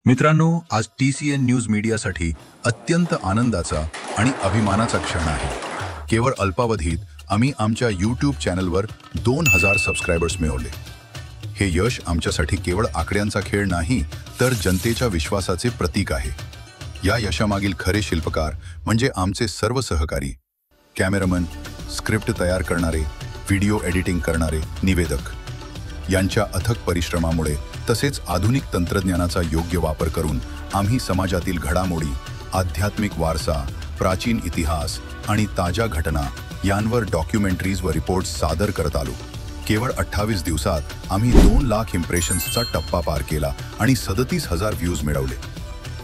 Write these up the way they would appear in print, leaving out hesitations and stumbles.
मित्रांनो, आज TCN news मीडियासाठी अत्यंत आनंदाचा आणि अभिमानाचा क्षण आहे। केवळ अल्पावधीत आम्ही आमच्या YouTube चॅनलवर 2000 सबस्क्रायबर्स मिळवले। हे यश आमच्यासाठी केवळ आकड्यांचा खेळ नाही, तर जनतेच्या विश्वासाचे प्रतीक आहे। या यशामागील खरे शिल्पकार म्हणजे आमचे सर्व सहकारी, कॅमेरामन, स्क्रिप्ट तयार करणारे, व्हिडिओ एडिटिंग करणारे, निवेदक यांच्या अथक परिश्रमामुळे तसेच आधुनिक तंत्रज्ञानाचा योग्य वापर करून आम्ही समाजातील घडामोडी, आध्यात्मिक वारसा, प्राचीन इतिहास आणि ताज्या घटना यांवर डॉक्युमेंटरीज व रिपोर्ट्स सादर करत आलो। केवळ 28 दिवसात आम्ही 2 लाख इम्प्रेशन्सचा टप्पा पार केला आणि 37,000 व्ह्यूज मिळवले।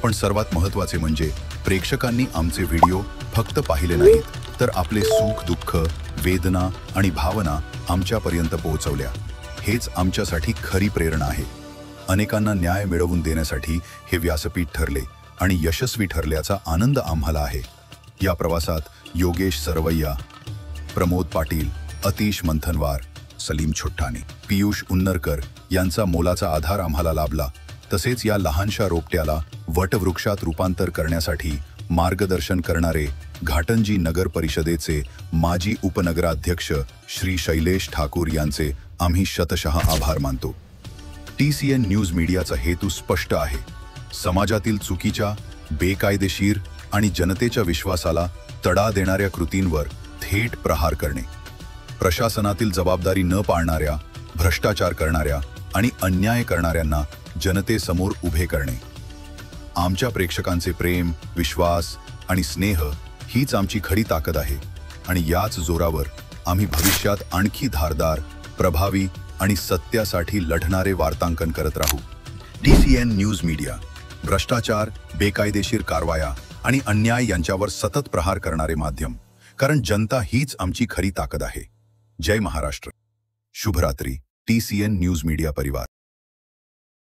पण सर्वात महत्त्वाचे म्हणजे प्रेक्षकांनी आमचे व्हिडिओ फक्त पाहिले नाहीत, तर आपले सुख, दुःख, वेदना आणि भावना आमच्यापर्यंत पोहोचवल्या। हेच आमच्यासाठी खरी प्रेरणा आहे। अनेकांना न्याय मिळवून देण्यासाठी हे व्यासपीठ ठरले आणि यशस्वी ठरल्याचा आनंद आम्हाला आहे। या प्रवासात योगेश सरवैया, प्रमोद पाटील, अतिश मंथनवार, सलीम छुट्टाणे, पीयूष उन्नरकर यांचा मोलाचा आधार आम्हाला लाभला। तसेच या लहानशा रोपट्याला वटवृक्षात रूपांतर करण्यासाठी मार्गदर्शन करणारे घाटंजी नगर परिषदेचे माजी उपनगराध्यक्ष श्री शैलेश ठाकूर यांचे आम्ही शतशः आभार मानतो। TCN न्यूज मीडियाचा हेतू स्पष्ट आहे, समाजातील चुकीच्या, बेकायदेशीर आणि जनतेच्या विश्वासाला तडा देणाऱ्या कृतींवर थेट प्रहार करणे, प्रशासनातील जबाबदारी न पाळणाऱ्या, भ्रष्टाचार करणाऱ्या आणि अन्याय करणाऱ्यांना जनतेसमोर उभे करणे। आमच्या प्रेक्षकांचे प्रेम, विश्वास आणि स्नेह हीच आमची खरी ताकद आहे आणि याच जोरावर आम्ही भविष्यात आणखी धारदार, प्रभावी आणि सत्यासाठी लढणारे वार्तांकन करत राहू। TCN न्यूज मीडिया भ्रष्टाचार, बेकायदेशीर कारवाया आणि अन्याय यांच्यावर सतत प्रहार करणारे माध्यम, कारण जनता हीच आमची खरी ताकद आहे। जय महाराष्ट्र, शुभरात्री। TCN न्यूज मीडिया परिवार।